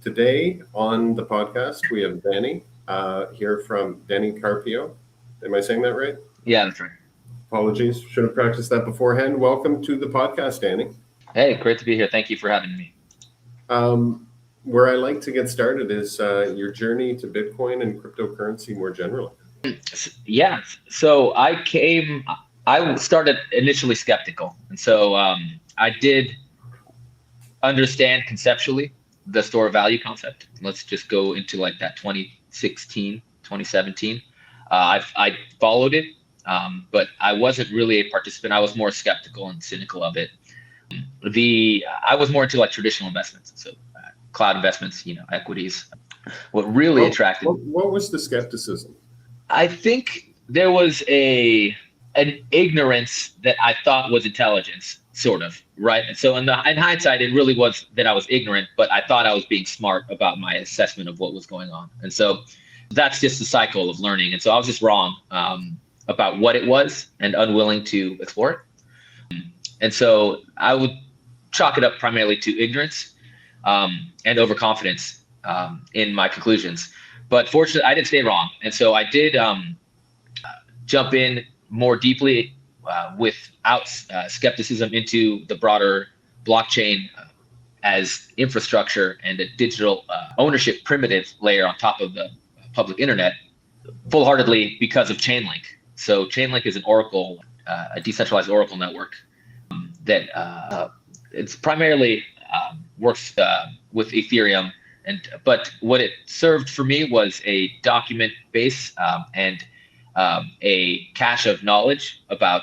Today on the podcast, we have Danny here from Danny Carpio. Am I saying that right? Yeah, that's right. Apologies. Should have practiced that beforehand. Welcome to the podcast, Danny. Hey, great to be here. Thank you for having me. Where I like to get started is your journey to Bitcoin and cryptocurrency more generally. Yeah, so I started initially skeptical. And so I did understand conceptually the store of value concept. Let's just go into like that 2016, 2017. I followed it, but I wasn't really a participant. I was more skeptical and cynical of it. I was more into like traditional investments, so cloud investments, equities. What really attracted What was the skepticism? I think there was an ignorance that I thought was intelligence, sort of, right? And so in hindsight, it really was that I was ignorant, but I thought I was being smart about my assessment of what was going on. And so that's just the cycle of learning. And so I was just wrong about what it was and unwilling to explore it. And so I would chalk it up primarily to ignorance and overconfidence in my conclusions. But fortunately, I didn't stay wrong. And so I did jump in more deeply without skepticism into the broader blockchain as infrastructure and a digital ownership primitive layer on top of the public internet, full-heartedly because of Chainlink. So Chainlink is an Oracle, a decentralized Oracle network that it's primarily works with Ethereum. But what it served for me was a document base and a cache of knowledge about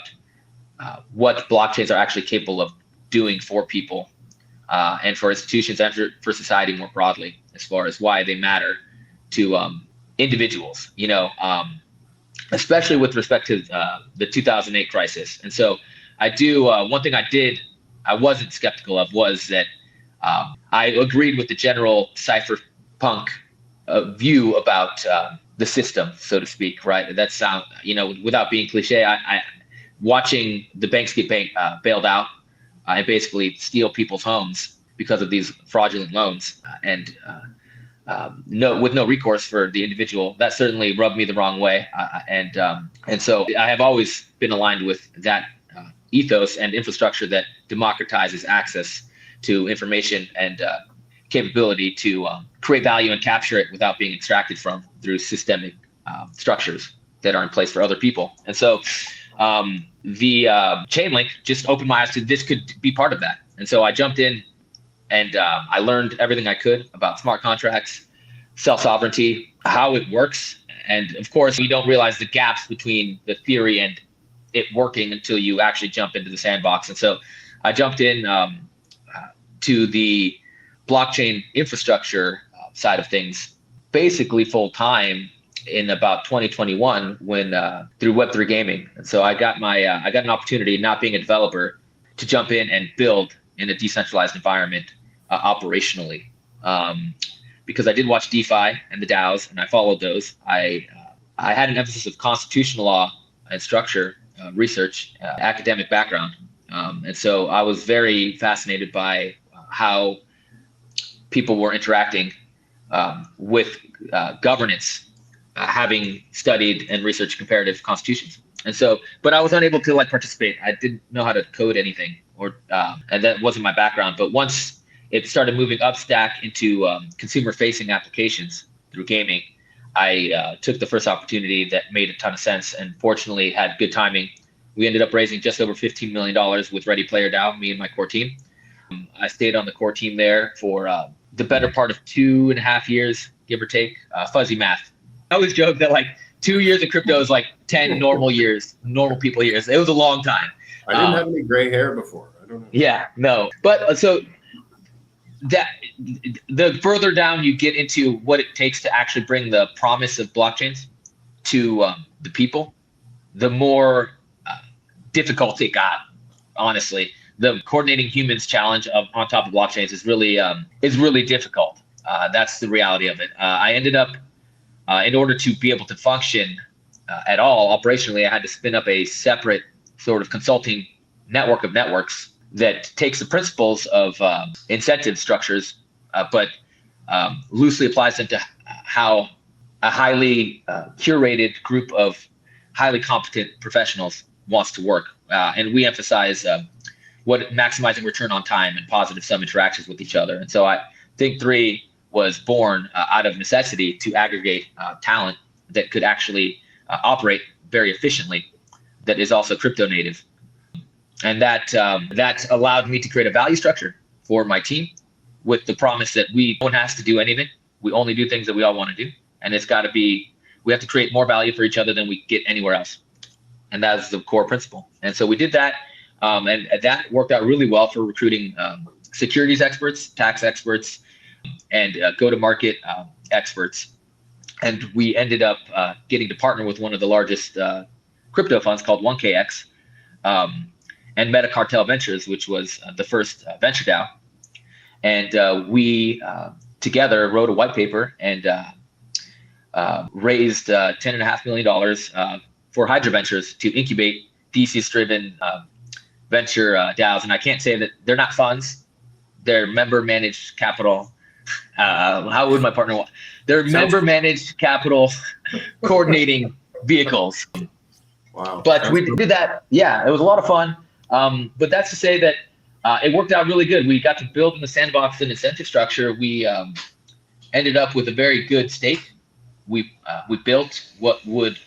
what blockchains are actually capable of doing for people and for institutions and for society more broadly, as far as why they matter to individuals, especially with respect to the 2008 crisis. And so one thing I wasn't skeptical of was that I agreed with the general cypherpunk view about the system, so to speak, right? That sound, without being cliche, I watching the banks get bailed out and basically steal people's homes because of these fraudulent loans and with no recourse for the individual, that certainly rubbed me the wrong way. And so I have always been aligned with that ethos and infrastructure that democratizes access to information and capability to create value and capture it without being extracted from through systemic structures that are in place for other people. And so the Chainlink just opened my eyes to this could be part of that. And so I jumped in and I learned everything I could about smart contracts, self-sovereignty, how it works. And of course, you don't realize the gaps between the theory and it working until you actually jump into the sandbox. And so I jumped in to the blockchain infrastructure side of things basically full time in about 2021 when through Web3 gaming. And so I got an opportunity, not being a developer, to jump in and build in a decentralized environment operationally. Because I did watch DeFi and the DAOs and I followed those. I had an emphasis of constitutional law and structure research, academic background. And so I was very fascinated by how people were interacting with governance, having studied and researched comparative constitutions. And so, but I was unable to participate. I didn't know how to code anything, and that wasn't my background. But once it started moving up stack into consumer-facing applications through gaming, I took the first opportunity that made a ton of sense, and fortunately had good timing. We ended up raising just over $15 million with Ready Player DAO, me and my core team. I stayed on the core team there for the better part of 2.5 years, give or take. Fuzzy math. I always joke that 2 years of crypto is like 10 normal people years. It was a long time. I didn't have any gray hair before. I don't know. Yeah, no. But so that the further down you get into what it takes to actually bring the promise of blockchains to the people, the more difficult it got, honestly. The coordinating humans challenge on top of blockchains is really difficult. That's the reality of it. I ended up, in order to be able to function at all operationally, I had to spin up a separate sort of consulting network of networks that takes the principles of incentive structures, but loosely applies into how a highly curated group of highly competent professionals wants to work. And we emphasize what maximizing return on time and positive sum interactions with each other. And so I think 3 was born out of necessity to aggregate talent that could actually operate very efficiently, that is also crypto native. And that allowed me to create a value structure for my team with the promise that no one has to do anything. We only do things that we all want to do. And it's got to be, we have to create more value for each other than we get anywhere else. And that's the core principle. And so we did that. And that worked out really well for recruiting securities experts, tax experts, and go-to-market experts. And we ended up getting to partner with one of the largest crypto funds called 1KX and Metacartel Ventures, which was the first venture DAO. And we together wrote a white paper and raised $10.5 million for Hydra Ventures to incubate thesis-driven venture DAOs. And I can't say that they're not funds; they're member-managed capital. How would my partner want? They're member-managed capital coordinating vehicles. Wow! But we did that. Yeah, it was a lot of fun. But that's to say that it worked out really good. We got to build in the sandbox an incentive structure. We ended up with a very good stake. We built what would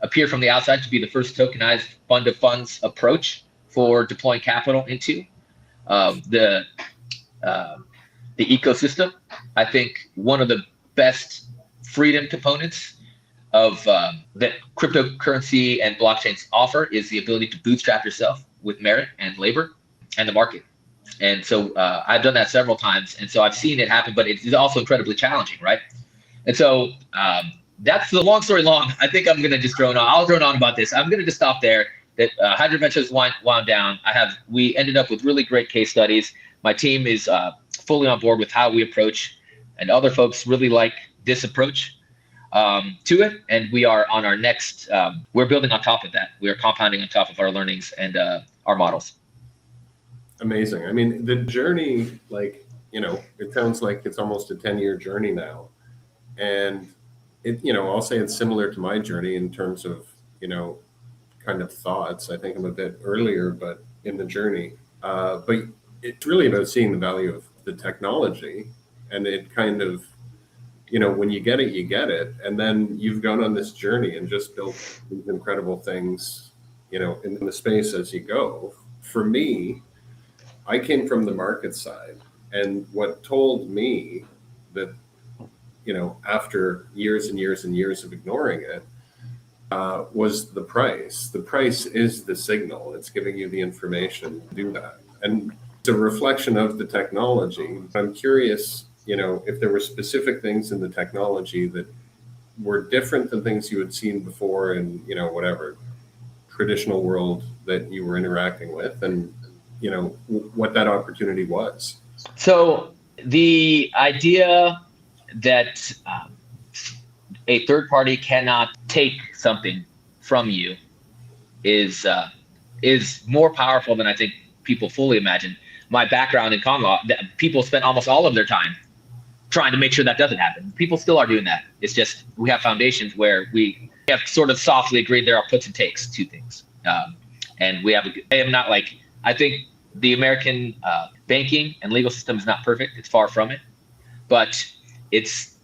appear from the outside to be the first tokenized fund of funds approach for deploying capital into the ecosystem. I think one of the best freedom components of that cryptocurrency and blockchains offer is the ability to bootstrap yourself with merit and labor and the market. And so I've done that several times. And so I've seen it happen, but it's also incredibly challenging, right? And so that's the long story long. I think I'm going to just drone on. I'll drone on about this. I'm going to just stop there. That Hydra Ventures wound down. We ended up with really great case studies. My team is fully on board with how we approach, and other folks really like this approach to it. And we are on our next, we're building on top of that. We are compounding on top of our learnings and our models. Amazing. I mean, the journey, like, it sounds like it's almost a 10-year journey now. And I'll say it's similar to my journey in terms of, kind of thoughts. I think I'm a bit earlier, but in the journey. But it's really about seeing the value of the technology, and it kind of, when you get it, you get it. And then you've gone on this journey and just built these incredible things, in the space as you go. For me, I came from the market side, and what told me that, after years and years and years of ignoring it, was the price. The price is the signal. It's giving you the information to do that. And it's a reflection of the technology. I'm curious, if there were specific things in the technology that were different than things you had seen before in, whatever traditional world that you were interacting with, and, what that opportunity was. So the idea that a third party cannot take something from you is more powerful than I think people fully imagine. My background in Congo, people spend almost all of their time trying to make sure that doesn't happen. People still are doing that. It's just we have foundations where we have sort of softly agreed there are puts and takes to things. And we have I think the American banking and legal system is not perfect. It's far from it. But it's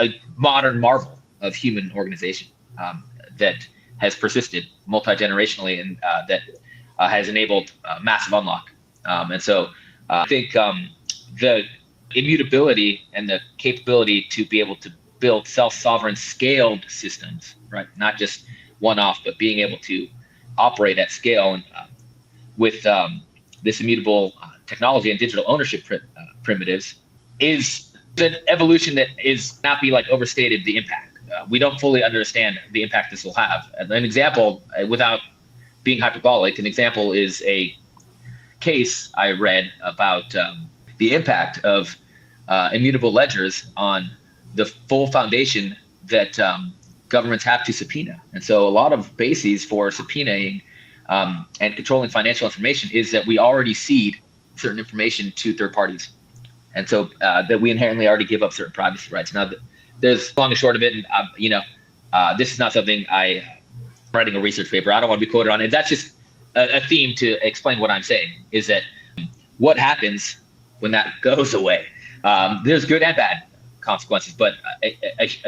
a modern marvel of human organization that has persisted multi-generationally and that has enabled massive unlock. And so I think the immutability and the capability to be able to build self-sovereign scaled systems, right? Not just one-off, but being able to operate at scale and with this immutable technology and digital ownership primitives is an evolution that is not be overstated the impact. We don't fully understand the impact this will have. An example, without being hyperbolic, an example is a case I read about the impact of immutable ledgers on the full foundation that governments have to subpoena. And so a lot of bases for subpoenaing and controlling financial information is that we already cede certain information to third parties. And so that we inherently already give up certain privacy rights. Now, there's long and short of it, and this is not something I'm writing a research paper. I don't want to be quoted on it. That's just a theme to explain what I'm saying, is that what happens when that goes away. There's good and bad consequences, but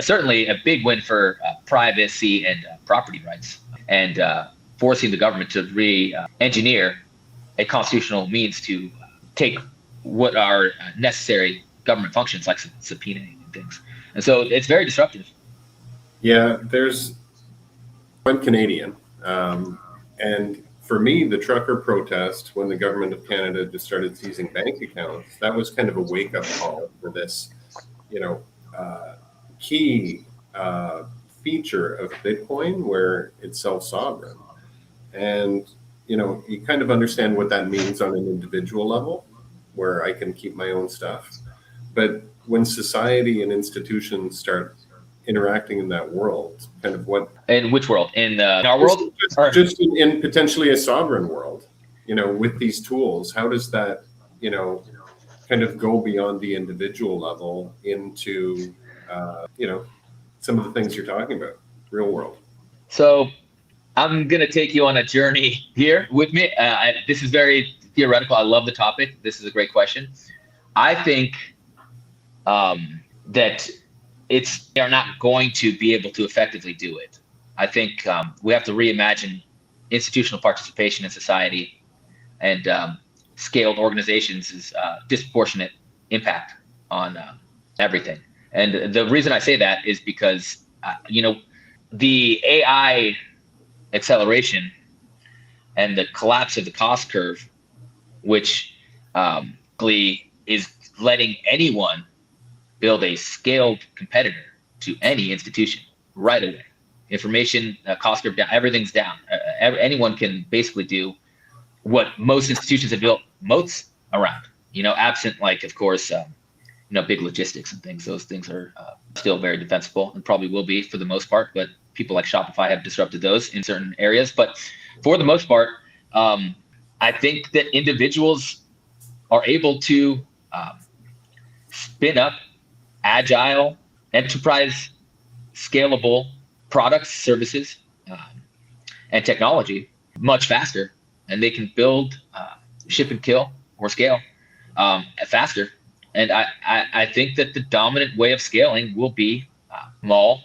certainly a big win for privacy and property rights, and forcing the government to re-engineer a constitutional means to take what are necessary government functions like subpoenaing and things. And so it's very disruptive. Yeah, I'm Canadian. And for me, the trucker protest, when the government of Canada just started seizing bank accounts, that was kind of a wake-up call for this, key feature of Bitcoin, where it's self-sovereign. And, you kind of understand what that means on an individual level, where I can keep my own stuff. But when society and institutions start interacting in that world, kind of what... In which world? In our world? Just in potentially a sovereign world, with these tools, how does that, kind of go beyond the individual level into, some of the things you're talking about, real world? So I'm going to take you on a journey here with me. This is very theoretical. I love the topic. This is a great question. I think that they are not going to be able to effectively do it. I think we have to reimagine institutional participation in society, and scaled organizations' disproportionate impact on everything. And the reason I say that is because, the AI acceleration and the collapse of the cost curve, which is letting anyone build a scaled competitor to any institution right away. Information cost curve down, everything's down. Anyone can basically do what most institutions have built moats around. Absent, of course, big logistics and things. Those things are still very defensible and probably will be for the most part. But people like Shopify have disrupted those in certain areas. But for the most part, I think that individuals are able to spin up agile, enterprise, scalable products, services, and technology much faster, and they can build, ship and kill, or scale faster. And I think that the dominant way of scaling will be small,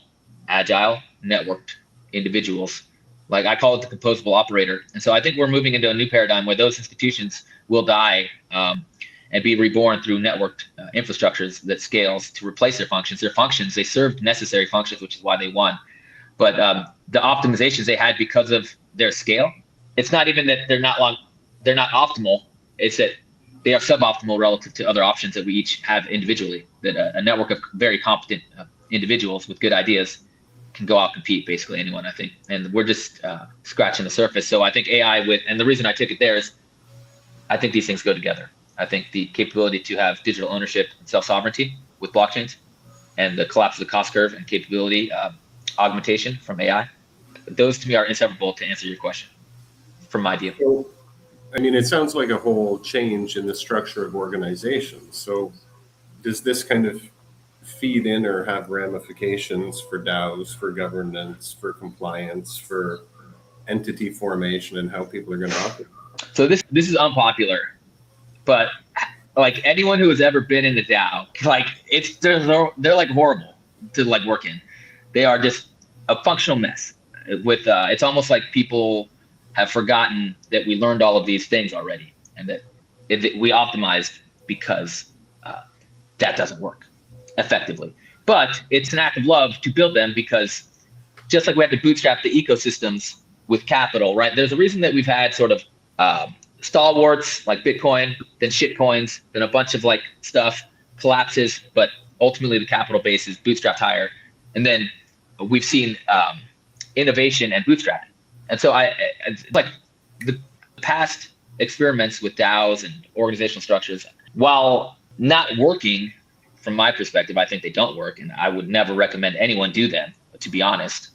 agile, networked individuals. Like I call it the composable operator. And so I think we're moving into a new paradigm where those institutions will die and be reborn through networked infrastructures that scales to replace their functions. They served necessary functions, which is why they won. But the optimizations they had because of their scale, it's not even that they're not optimal. It's that they are suboptimal relative to other options that we each have individually. That a network of very competent individuals with good ideas can go out compete basically anyone, I think. And we're just scratching the surface. So I think AI and the reason I took it there is I think these things go together. I think the capability to have digital ownership and self-sovereignty with blockchains, and the collapse of the cost curve and capability augmentation from AI, those to me are inseparable, to answer your question, from my view. So, it sounds like a whole change in the structure of organizations. So does this kind of feed in or have ramifications for DAOs, for governance, for compliance, for entity formation, and how people are going to operate? So this is unpopular, but like anyone who has ever been in the DAO, they're like horrible to work in. They are just a functional mess. With it's almost like people have forgotten that we learned all of these things already, and that we optimized because that doesn't work effectively. But it's an act of love to build them, because just like we had to bootstrap the ecosystems with capital, right? There's a reason that we've had sort of stalwarts like Bitcoin, then shit coins, then a bunch of stuff collapses, but ultimately the capital base is bootstrapped higher. And then we've seen innovation and bootstrapping. And so it's like the past experiments with DAOs and organizational structures, while not working from my perspective, I think they don't work, and I would never recommend anyone do them, to be honest.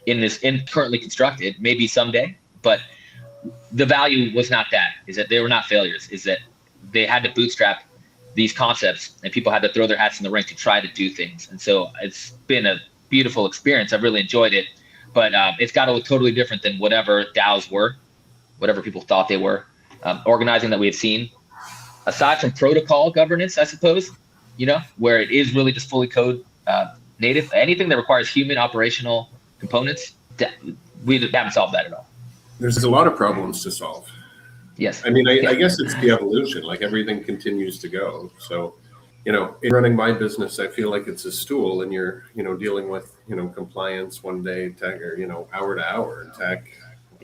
In currently constructed, maybe someday, but the value was not that, is that they were not failures, is that they had to bootstrap these concepts, and people had to throw their hats in the ring to try to do things. And so it's been a beautiful experience. I've really enjoyed it, but it's got to look totally different than whatever DAOs were, whatever people thought they were. Organizing that we have seen, aside from protocol governance, I suppose, where it is really just fully code native. Anything that requires human operational components, we haven't solved that at all. There's a lot of problems to solve. Yes. I mean, I guess it's the evolution, like everything continues to go. So, in running my business, I feel like it's a stool and you're, dealing with, compliance one day, tech, or, hour to hour tech.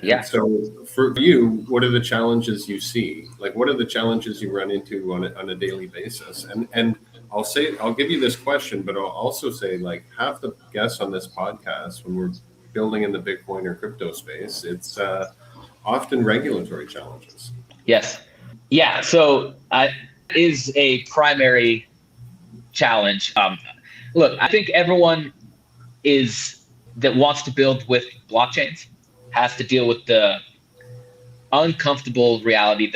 Yeah. And so for you, what are the challenges you see? Like, what are the challenges you run into on a daily basis? And I'll give you this question, but I'll also say, like, half the guests on this podcast, when we're building in the Bitcoin or crypto space, it's often regulatory challenges. Yes. Yeah. So is a primary challenge. Look, I think everyone that wants to build with blockchains has to deal with the uncomfortable reality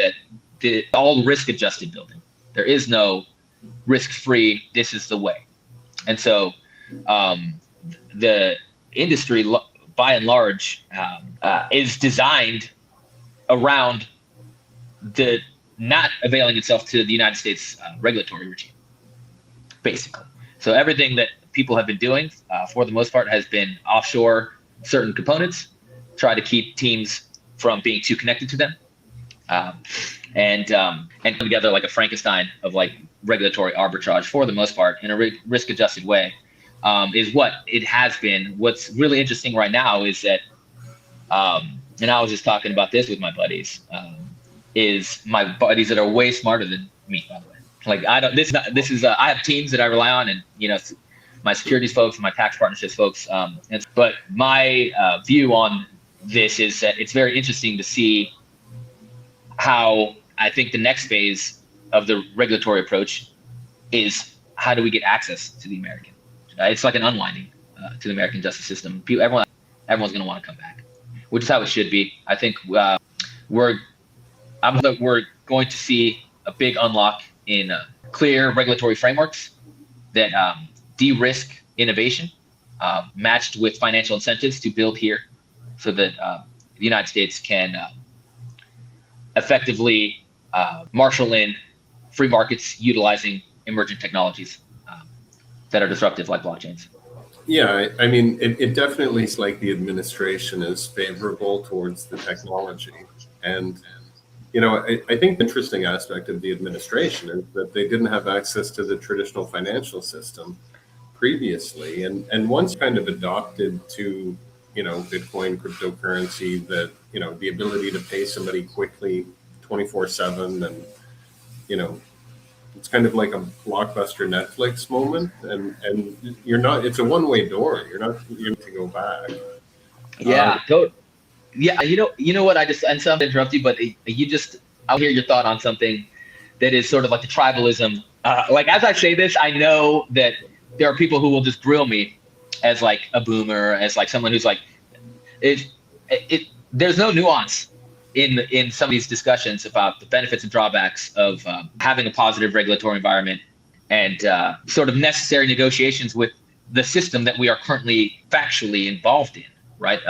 that all risk-adjusted building. There is no risk-free, this is the way. And so the industry, by and large, is designed around the not availing itself to the United States regulatory regime, basically. So everything that people have been doing, for the most part, has been offshore certain components, try to keep teams from being too connected to them, and come together like a Frankenstein of like regulatory arbitrage for the most part in a risk-adjusted way, is what it has been. What's really interesting right now is that, and I was just talking about this with my buddies, is my buddies that are way smarter than me, by the way. Like I have teams that I rely on, and my securities folks and my tax partnerships folks. But my view on this is that it's very interesting to see how I think the next phase of the regulatory approach is how do we get access to the American? It's like an unwinding to the American justice system. Everyone's going to want to come back, which is how it should be. I think we're going to see a big unlock in clear regulatory frameworks that de-risk innovation, matched with financial incentives to build here, so that the United States can effectively marshal in free markets utilizing emerging technologies that are disruptive, like blockchains. Yeah, I mean, it definitely is like the administration is favorable towards the technology. And, I think the interesting aspect of the administration is that they didn't have access to the traditional financial system previously. And once kind of adopted to, Bitcoin, cryptocurrency, that, the ability to pay somebody quickly 24/7, and, it's kind of like a blockbuster Netflix moment, and it's a one-way door. You're not going to go back. Yeah. Yeah. You know what? I'm sorry to interrupt you, but I'll hear your thought on something that is sort of like the tribalism. Like, as I say this, I know that there are people who will just grill me as like a boomer, as like someone who's like, there's no nuance in some of these discussions about the benefits and drawbacks of having a positive regulatory environment and sort of necessary negotiations with the system that we are currently factually involved in, right?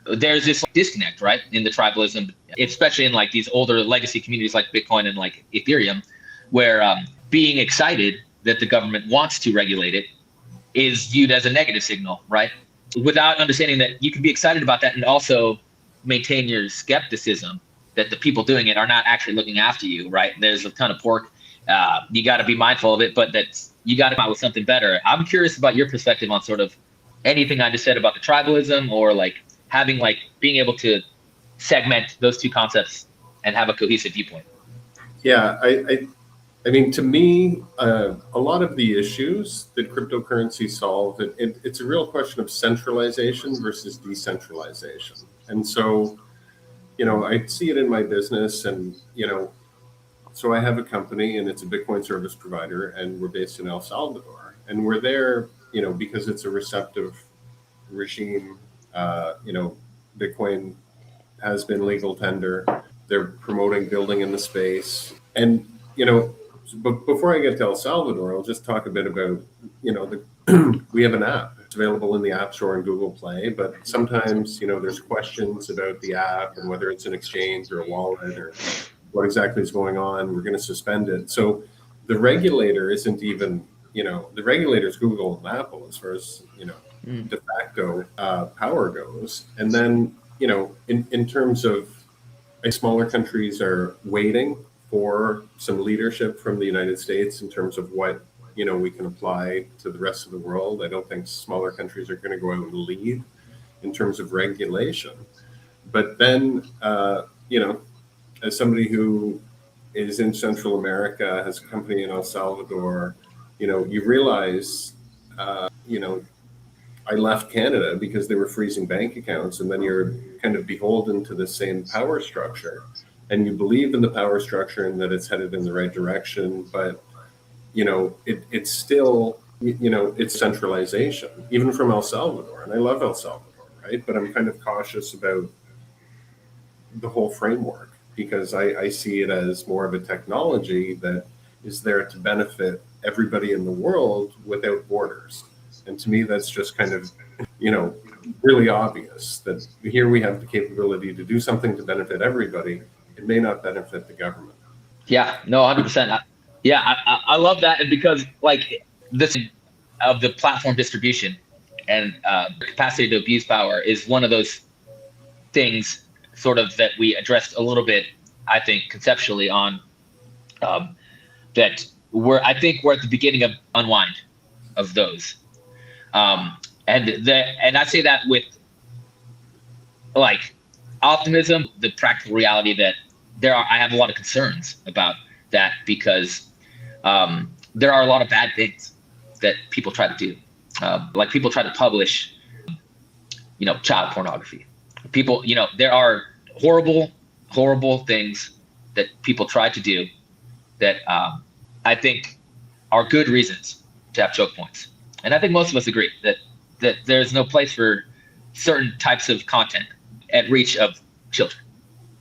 There's this disconnect, right, in the tribalism, especially in like these older legacy communities like Bitcoin and like Ethereum, where being excited that the government wants to regulate it is viewed as a negative signal, right? Without understanding that you can be excited about that and also maintain your skepticism that the people doing it are not actually looking after you, right? There's a ton of pork. You got to be mindful of it, but you got to come out with something better. I'm curious about your perspective on sort of anything I just said about the tribalism, or like being able to segment those two concepts and have a cohesive viewpoint. Yeah, I mean, to me, a lot of the issues that cryptocurrency solve, it's a real question of centralization versus decentralization. And so, I see it in my business, and, so I have a company, and it's a Bitcoin service provider, and we're based in El Salvador, and we're there, because it's a receptive regime. Bitcoin has been legal tender. They're promoting building in the space. And, But before I get to El Salvador, I'll just talk a bit about, we have an app. It's available in the App Store and Google Play, but sometimes, there's questions about the app and whether it's an exchange or a wallet or what exactly is going on. We're going to suspend it. So the regulator isn't even, the regulator is Google and Apple as far as, de facto power goes. And then, in terms of smaller countries are waiting for some leadership from the United States in terms of what we can apply to the rest of the world. I don't think smaller countries are going to go out and lead in terms of regulation. But then, as somebody who is in Central America, has a company in El Salvador, you realize, I left Canada because they were freezing bank accounts, and then you're kind of beholden to the same power structure. And you believe in the power structure and that it's headed in the right direction, but it's still it's centralization, even from El Salvador. And I love El Salvador, right? But I'm kind of cautious about the whole framework because I see it as more of a technology that is there to benefit everybody in the world without borders. And to me, that's just kind of really obvious that here we have the capability to do something to benefit everybody. It may not benefit the government. Yeah, no, 100%. I love that. And because this of the platform distribution and the capacity to abuse power is one of those things sort of that we addressed a little bit, I think, conceptually on that we're at the beginning of unwind of those. And I say that with optimism, the practical reality that I have a lot of concerns about that because there are a lot of bad things that people try to do. People try to publish, child pornography. People, there are horrible things that people try to do that I think are good reasons to have choke points. And I think most of us agree that there's no place for certain types of content at reach of children,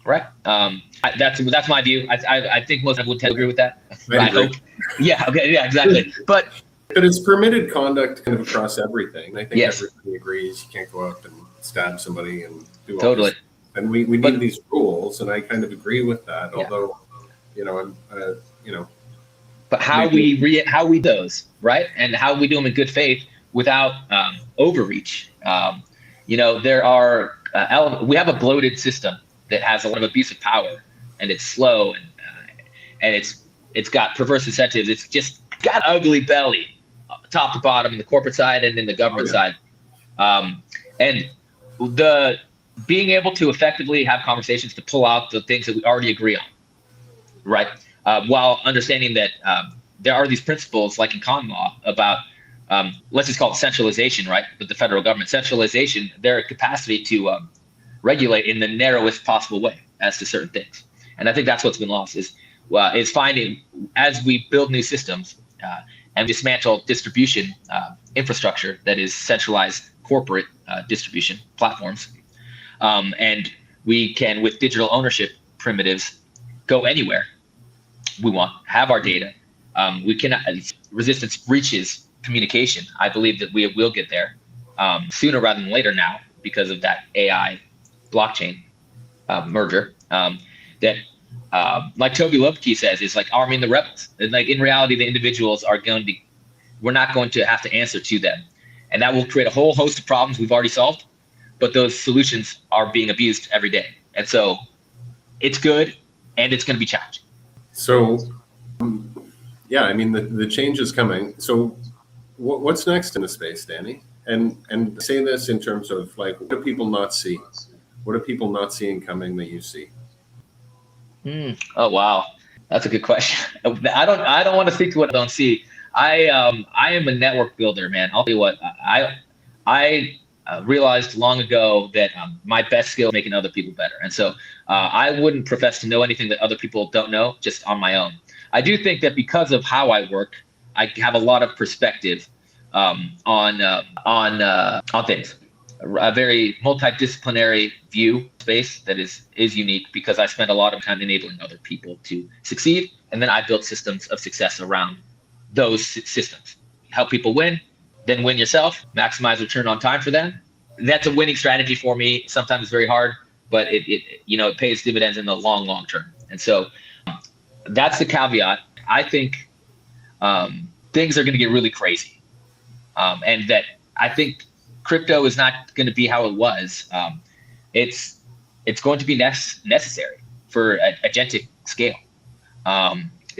right? That's my view. I think most people would tend to agree with that. I hope. Yeah. Okay. Yeah. Exactly. But it's permitted conduct kind of across everything. I think yes. Everybody agrees you can't go out and stab somebody and do all totally. This. And we need these rules, and I kind of agree with that. Yeah. Although, I'm. But how we those, right? And how we do them in good faith without overreach. There are we have a bloated system that has a lot of abuse of power, and it's slow and it's got perverse incentives. It's just got an ugly belly, top to bottom, in the corporate side and in the government side. And the being able to effectively have conversations to pull out the things that we already agree on, right? While understanding that there are these principles, like in common law, about let's just call it centralization, right? With the federal government, centralization, their capacity to regulate in the narrowest possible way as to certain things. And I think that's what's been lost is finding, as we build new systems and dismantle distribution infrastructure that is centralized corporate distribution platforms, and we can, with digital ownership primitives, go anywhere we want, have our data. We can resistance breaches communication. I believe that we will get there sooner rather than later now because of that AI blockchain merger. That like Toby Lopke says, is like arming the rebels. And in reality, the individuals we're not going to have to answer to them. And that will create a whole host of problems we've already solved, but those solutions are being abused every day. And so it's good, and it's going to be challenging. So, the change is coming. So what's next in the space, Danny? And say this in terms of what do people not see? What are people not seeing coming that you see? Oh, wow. That's a good question. I don't want to speak to what I don't see. I am a network builder, man. I'll tell you what, I realized long ago that my best skill is making other people better. And so I wouldn't profess to know anything that other people don't know just on my own. I do think that because of how I work, I have a lot of perspective on things, a very multidisciplinary view space that is unique because I spend a lot of time enabling other people to succeed, and then I built systems of success around those systems. Help people win, then win yourself, maximize return on time for them. That's a winning strategy for me. Sometimes it's very hard, but it pays dividends in the long term. And so that's the caveat. I think things are going to get really crazy, and that I think crypto is not going to be how it was. It's going to be necessary for agentic scale.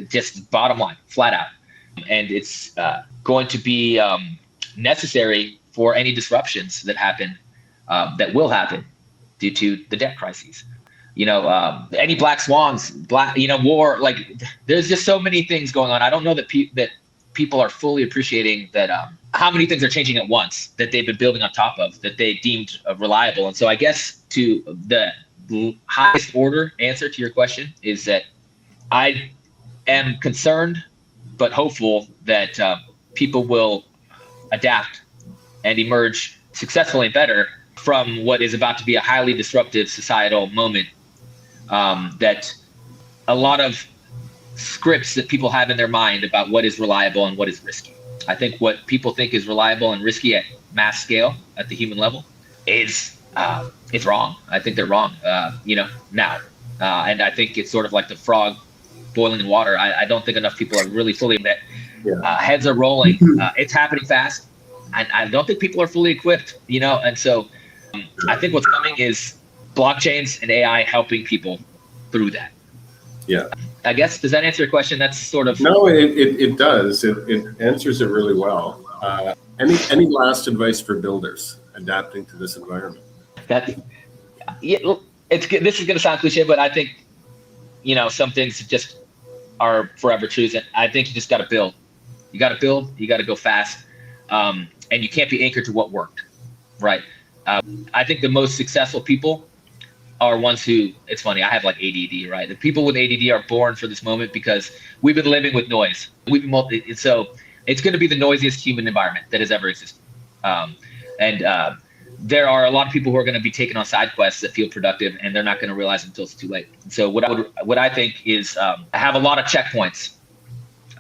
Just bottom line, flat out, and it's going to be necessary for any disruptions that happen, that will happen due to the debt crises. Any black swans, war. Like, there's just so many things going on. I don't know that people are fully appreciating that how many things are changing at once that they've been building on top of that they deemed reliable. And so I guess to the highest order answer to your question is that I am concerned but hopeful that people will adapt and emerge successfully and better from what is about to be a highly disruptive societal moment, that a lot of scripts that people have in their mind about what is reliable and what is risky. I think what people think is reliable and risky at mass scale, at the human level, is it's wrong. I think they're wrong, now. And I think it's sort of like the frog boiling in water. I don't think enough people are really fully that. Heads are rolling. It's happening fast. And I don't think people are fully equipped, and so I think what's coming is blockchains and AI helping people through that. Yeah. I guess, does that answer your question? That's sort of... No, it does. It answers it really well. Any last advice for builders adapting to this environment? This is going to sound cliche, but I think, some things just are forever truths. And I think you just got to build. You got to build. You got to go fast. And you can't be anchored to what worked, right? I think the most successful people are ones who, it's funny, I have like ADD, right? The people with ADD are born for this moment because we've been living with noise. So it's going to be the noisiest human environment that has ever existed. There are a lot of people who are going to be taking on side quests that feel productive, and they're not going to realize until it's too late. So what I think is have a lot of checkpoints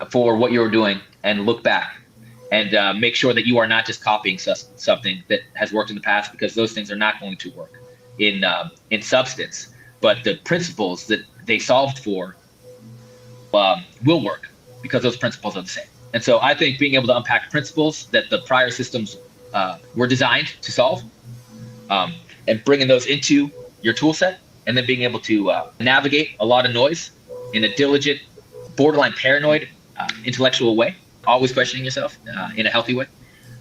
for what you're doing and look back and make sure that you are not just copying something that has worked in the past, because those things are not going to work in substance, but the principles that they solved for will work because those principles are the same. And so I think being able to unpack principles that the prior systems were designed to solve, and bringing those into your tool set, and then being able to navigate a lot of noise in a diligent, borderline paranoid, intellectual way, always questioning yourself in a healthy way.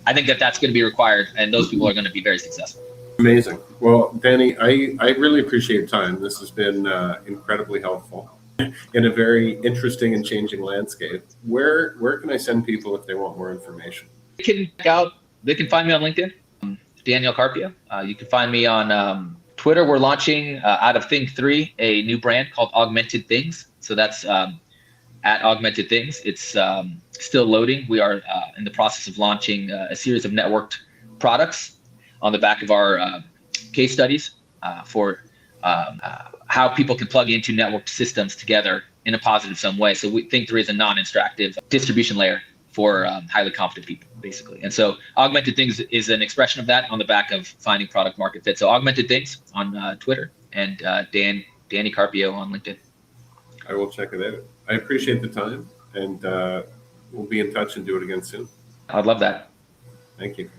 I think that's going to be required, and those people are going to be very successful. Amazing. Well, Danny, I really appreciate your time. This has been incredibly helpful in a very interesting and changing landscape. Where can I send people if they want more information? They can find me on LinkedIn, Daniel Carpio. You can find me on Twitter. We're launching out of Thing3 a new brand called Augmented Things. So that's at Augmented Things. It's still loading. We are in the process of launching a series of networked products on the back of our case studies for how people can plug into networked systems together in a positive some way. So Thing3 is a non-extractive distribution layer for highly competent people, basically. And so Augmented Things is an expression of that on the back of finding product market fit. So Augmented Things on Twitter, and Danny Carpio on LinkedIn. I will check it out. I appreciate the time, and we'll be in touch and do it again soon. I'd love that. Thank you.